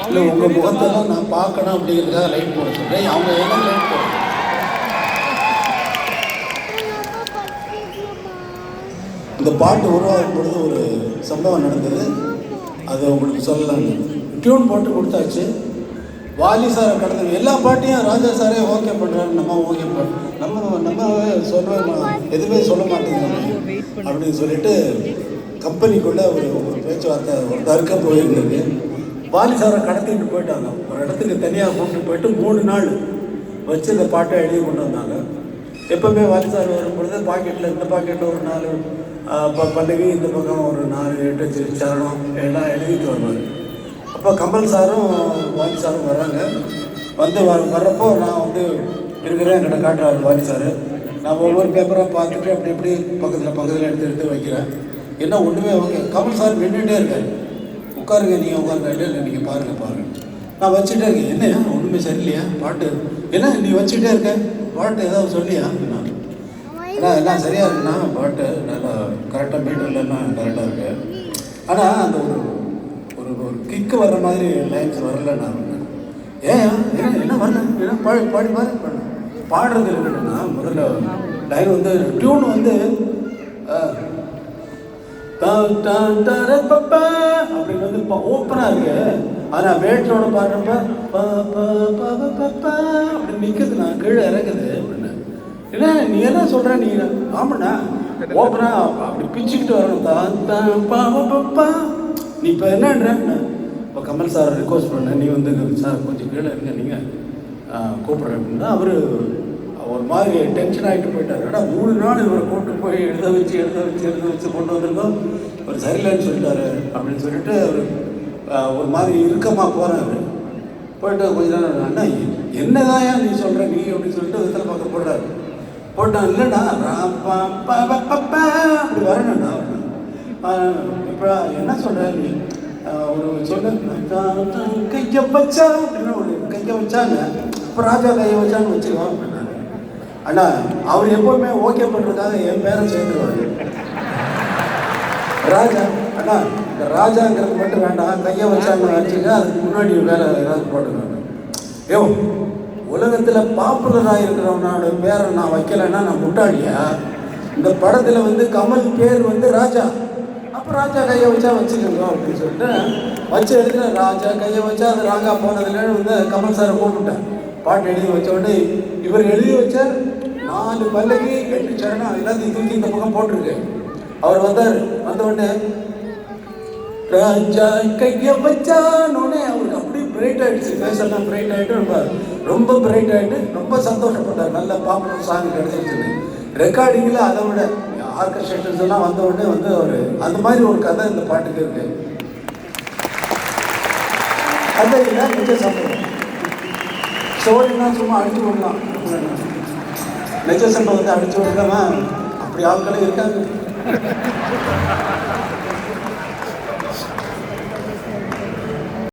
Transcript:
இல்லை உங்கள் முகத்தெல்லாம் நான் பார்க்கணும் அப்படிங்கிறதுக்காக லைட் போட சொல்கிறேன். அவங்க எல்லாம் லைட் போட இந்த பாட்டு உருவாகும் பொழுது ஒரு சம்பவம் நடந்தது. அது உங்களுக்கு சொல்லலாம். டியூன் போட்டு கொடுத்தாச்சு. வாலி சாரை கடந்த எல்லா பாட்டையும் ராஜா சாரே ஓகே பண்ணுறாரு. நம்ம ஓகே நம்ம எதுவுமே சொல்ல மாட்டேங்கிறோம் அப்படின்னு சொல்லிட்டு கம்பெனிக்குள்ளே ஒரு பேச்சுவார்த்தை ஒரு தர்க்கம் போயிருந்தது. வாலி சாரை கடத்திட்டு போயிட்டாங்க. ஒரு இடத்துக்கு தனியாக கூப்பிட்டு போயிட்டு 3 நாள் வச்சு இந்த பாட்டை எழுதி கொண்டு வந்தாங்க. எப்போவுமே வாலி சார் வரும்பொழுது பாக்கெட்டில் இந்த பாக்கெட்டில் ஒரு 4 பல்லவி, இந்த பக்கம் ஒரு 4-8 சரணம் எல்லாம் எழுதிட்டு வருவார். அப்போ கமல் சாரும் வாலி சாரும் வர்றாங்க. வந்து வர்றப்போ நான் வந்து இருக்கிறேன் என்கிட்ட காட்டுறாரு வாலி சார். நான் ஒவ்வொரு பேப்பராக பார்த்துட்டு அப்படி எப்படி பக்கத்தில் எடுத்து வைக்கிறேன். என்ன ஒன்றுமே ஓகே. கமல் சார் நின்றுட்டே இருக்கார். உட்காருங்க, நீங்கள் உட்காருங்க. இல்லை நீங்கள் பாருங்கள். நான் வச்சுட்டே இருக்கேன். என்ன ஒன்றுமே சரியில்லையா பாட்டு? என்ன நீ வச்சுட்டே இருக்க பாட்டு ஏதாவது சொல்லியா? ஆனால் எல்லாம் சரியாக இருக்குண்ணா, பாட்டு நல்லா கரெக்டாக மீட்டர்லாம் கரெக்டாக இருக்கு. ஆனால் அந்த ஒரு கிக்கு வர்ற மாதிரி லைன்ஸ் வரல. நான் என்ன வரல? ஏன்னா பாடி பாடுறது இருக்குன்னா முதல்ல லைன் வந்து டியூன் வந்து அப்படின்னு வந்து ஓப்பனாக இருக்கு. ஆனால் வேட்டரோட பாடுறப்ப அப்படி நிற்குது. நான் கீழே இறங்குது அப்படின்னு. என்ன நீ என்ன சொல்கிற? நீ ஆமாண்ணா ஓப்பனா அப்படி பிச்சுக்கிட்டு வரணும். நீ இப்போ என்னன்ற? இப்போ கமல் சார் ரிக்வஸ்ட் பண்ண, நீ வந்து சார் கொஞ்சம் கீழே இருங்க, நீங்கள் கூப்பிட்றேன் அப்படின்னா அவர் ஒரு மாதிரி டென்ஷன் ஆகிட்டு போயிட்டார். ஆனால் 3 நாள் இவரை கூப்பிட்டு போய் எழுத வச்சு கொண்டு வந்திருக்கோம். அவர் சரியில்லைன்னு சொல்லிட்டாரு அப்படின்னு சொல்லிட்டு அவர் ஒரு மாதிரி இறுக்கமாக போகிறாரு. போயிட்டு கொஞ்ச நேரம் அண்ணா என்னதான் ஏன் நீ சொல்கிற நீ அப்படின்னு சொல்லிட்டு விதத்தில் பார்க்க போடுறாரு. போட்டான். இல்லைண்ணா அப்படி வரணுண்ணா. இப்போ என்ன சொல்கிற நீ? ஒரு சொன்ன கையை வச்சா அப்படின்னு ஒரு கையை வச்சாங்க. இப்போ ராஜா கையை வச்சான்னு வச்சுருவான் அப்படின்னாரு. அண்ணா அவர் எப்போவுமே ஓகே பண்ணுறதுக்காக என் பேரை சேர்ந்துருவாரு. ராஜா அண்ணா இந்த ராஜாங்கிறது மட்டும் வேண்டாம், கையை வச்சாங்க வச்சுக்க, அதுக்கு முன்னாடி வேலை ஏதாவது போட்டுருக்காங்க. ஏ உலகத்தில் பாப்புலராக இருக்கிறவனோட பேரை நான் வைக்கலைன்னா நான் முட்டாளியா? இந்த படத்தில் வந்து கமல் பேர் வந்து ராஜா. அப்போ ராஜா கையை வச்சா வச்சுக்கோங்க அப்படின்னு சொல்லிட்டு வச்சு எழுதுன. ராஜா கையை வச்சா அது ராங்கா போனதுலேன்னு வந்து கமல் சாரை கூப்பிட்டேன். பாட்டு எழுதி வச்ச உடனே இவர் எழுதி வச்சார். 4 பல்லவி 8 சரணம் எல்லாத்தையும் தூக்கி இந்த பக்கம் போட்டிருக்கு. அவர் வந்தார். வந்த உடனே ராஜா கையை வச்சானோடனே அவருக்கு அப்படியே பிரைட் ஆகிடுச்சு. ஃபேஸெல்லாம் பிரைட் ஆகிட்டு ரொம்ப பிரைட் ஆகிட்டு ரொம்ப சந்தோஷப்பட்டார். நல்ல பாப்புலர் சாங் கிடச்சிருச்சுன்னு. ரெக்கார்டிங்கில் அதை விட ஆர்கெஸ்ட்ரேஷன்ஸ் எல்லாம் வந்த உடனே வந்து அவர் அந்த மாதிரி ஒரு கதை இந்த பாட்டுக்கு இருக்கு. கதை இல்லை, நிஜ சம்பவம். ஸ்டோரினா சும்மா அடிச்சு விடலாம். நிஜ சம்பவத்தை அடிச்சு விடலாமா? அப்படி ஆட்களே இருக்காங்க.